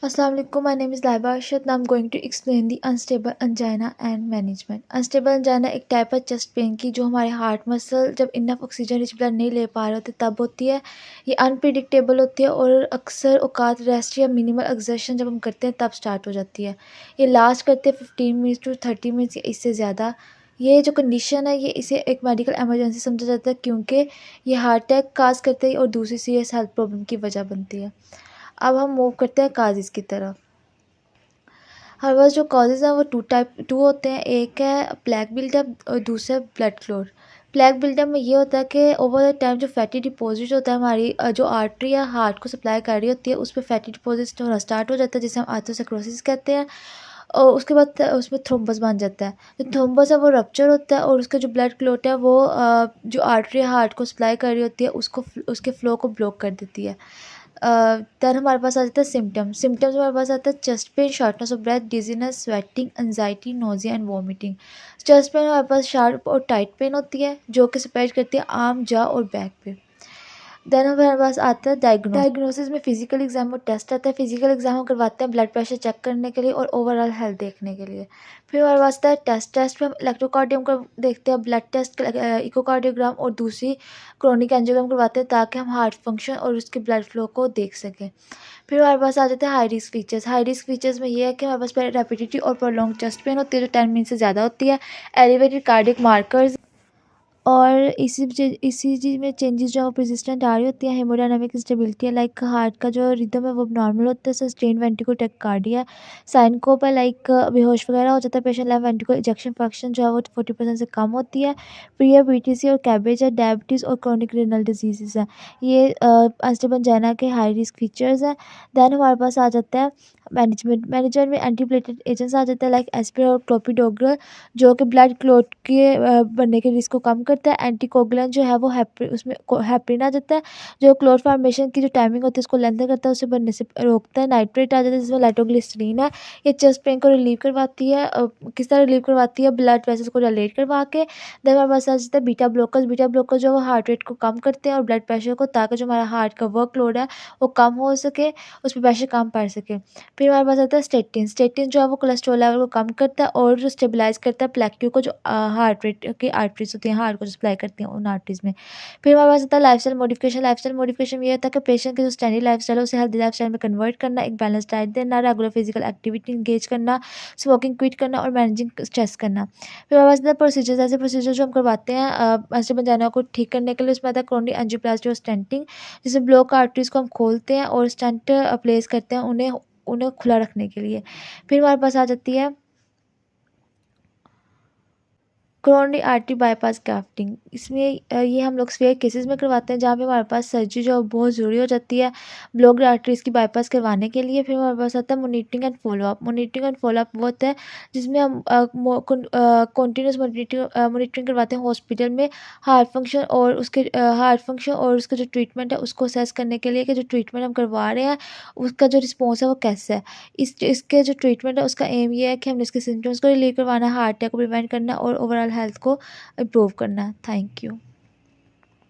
Assalamu alaikum. My name is Laiba Arshad and I'm going to explain the unstable angina and management. Unstable angina एक type है chest pen की जो हमारे heart muscle जब enough oxygen rich blood नहीं ले पा रहे होते तब होती है। ये अनप्रिडिक्टेबल होती है और अक्सर औकात रेस्ट या मिनिमल एक्सर्शन जब हम करते हैं तब स्टार्ट हो जाती है। ये लास्ट करते हैं 15 मिनट्स टू 30 मिनट्स या इससे ज़्यादा। ये जो कंडीशन है ये इसे एक मेडिकल इमरजेंसी समझा जाता है क्योंकि ये हार्ट अटैक काज करते हैं और दूसरी सीरियस हेल्थ प्रॉब्लम की वजह बनती है। अब हम मूव करते हैं काजेज़ की तरफ। हमारे पास जो कॉजेज़ हैं वो टू होते हैं। एक है प्लेक बिल्डअप और दूसरा ब्लड क्लॉट। प्लेक बिल्डअप में ये होता है कि ओवर द टाइम जो फैटी डिपॉजिट होता है हमारी जो आर्टरी या हार्ट को सप्लाई कर रही होती है उस पर फैटी डिपॉजिट होना स्टार्ट हो जाता है जिसे हम आर्थरोस्क्लेरोसिस कहते हैं। और उसके बाद उसमें थ्रोम्बस बन जाता है। जो थ्रोम्बस है वो रप्चर होता है और उसका जो ब्लड क्लॉट है वो जो आर्टरी या हार्ट को सप्लाई कर रही होती है उसको उसके फ्लो को ब्लॉक कर देती है। देन हमारे पास आ जाता है सिम्टम्स हमारे पास आता है chest pain, shortness of breath, dizziness, sweating, anxiety, nausea and vomiting. Chest pain हमारे पास शार्प और टाइट पेन होती है जो कि स्प्रेड करती है आर्म, जा और बैक पे। देन हमारे पास आता है डायग्नोसिस में फिजिकल एग्जाम और टेस्ट आता है। फिजिकल एग्जाम हम करवाते हैं ब्लड प्रेशर चेक करने के लिए और ओवरऑल हेल्थ देखने के लिए। फिर हमारे पास आता है टेस्ट में हम इलेक्ट्रोकार्डियम का देखते हैं, ब्लड टेस्ट, इकोकार्डियोग्राम और दूसरी क्रोनिक एंजियोग्राम करवाते हैं ताकि हम हार्ट फंक्शन और उसके ब्लड फ्लो को देख सकें। फिर हमारे पास आ जाते हैं high risk features. High risk features में ये है कि हमारे पास रेपिडिटी और प्रोलॉन्ग चेस्ट पेन होती है जो 10 मिनट से ज़्यादा होती है, एलिवेटेड कार्डियक मार्कर्स और इसी चीज़ में चेंजेस जो है वो परसिस्टेंट आ रही होती है। हेमोडायनामिक इंस्टेबिलिटी है, लाइक हार्ट का जो रिदम है वो नॉर्मल होता है। सस्टेन वेंट्रिकुलर टैकिकार्डिया है। साइनकोप है, लाइक बेहोश वगैरह हो जाता है patient. Left ventricular ejection fraction जो है वो 40% से कम होती है। प्रियर बीटीसी और कैबेज है, डायबिटीज़ और क्रोनिक रिनल डिजीज़ है। ये अनस्टेबल angina के हाई रिस्क फीचर्स हैं। देन हमारे पास आ जाता है मैनेजमेंट में एंटीप्लेटलेट एजेंट्स आ जाता है, लाइक एस्पिरिन और क्लोपिडोग्रल जो कि ब्लड क्लॉट के बनने के रिस्क को कम करता है। एंटीकोगुलेंट जो है वो उसमें हेपरिन आ जाता है जो क्लॉट फॉर्मेशन की जो टाइमिंग होती है उसको लेंथन करता है, उसे बनने से रोकता है। नाइट्रेट आ जाता है जिसमें लाइटोग्लिसरीन है। ये चेस्ट पेन को रिलीव करवाती है। किस तरह रिलीव करवाती है? ब्लड वेसल्स को डायलेट करवा के। देन हमारे पास आ जाता है बीटा ब्लॉकर्स जो वो हार्ट रेट को कम करते हैं और ब्लड प्रेशर को, ताकि जो हमारा हार्ट का वर्कलोड है वो कम हो सके, उस पर प्रेशर कम पड़ सके। फिर हमारे पास आता है स्टेटिन जो है वो कोलेस्ट्रॉल लेवल को कम करता है और जो स्टेबलाइज करता है प्लेक्यू को, जो हार्ट रेट की आर्टरीज होती हैं, हार्ट को सप्लाई करती हैं उन आर्टरीज में। फिर हमारे पास आता है लाइफस्टाइल मॉडिफिकेशन ये होता है कि पेशेंट की जो स्टैंडर्ड लाइफस्टाइल है उसे हेल्दी लाइफस्टाइल में कन्वर्ट करना, एक बैलेंस डाइट देना, रेगुलर फिजिकल एक्टिविटी इंगेज करना, स्मोकिंग क्विट करना और मैनेजिंग स्ट्रेस करना। फिर हमारे पास आता है प्रोसीजर्स। ऐसे प्रोसीजर जो हम करवाते हैं अनस्टेबल angina को ठीक करने के लिए, उसमें आता है कोरोनरी एंजियोप्लास्टी और स्टेंटिंग, जिसमें ब्लॉक आर्टरीज को हम खोलते हैं और स्टेंट प्लेस करते हैं उन्हें उन्हें खुला रखने के लिए। फिर हमारे पास आ जाती है कोरोनरी आर्टरी बाईपास ग्राफ्टिंग। इसमें ये हम लोग स्पेयर केसेस में करवाते हैं जहाँ पे हमारे पास सर्जरी जो बहुत ज़रूरी हो जाती है ब्लॉक्ड आर्टरीज की बाईपास करवाने के लिए। फिर हमारे पास आता है मॉनिटरिंग एंड फॉलोअप वो होता है जिसमें हम कंटिन्यूस मॉनिटरिंग करवाते हैं हॉस्पिटल में हार्ट फंक्शन और उसका जो ट्रीटमेंट है उसको असेस करने के लिए कि जो ट्रीटमेंट हम करवा रहे हैं उसका जो रिस्पॉन्स है वो कैसा है। इसके जो ट्रीटमेंट है उसका एम ये है कि हमने इसके सिम्टम्स को रिलीव करवाना है, हार्ट अटैक को प्रिवेंट करना और ओवरऑल हेल्थ को इम्प्रूव करना है। Thank you.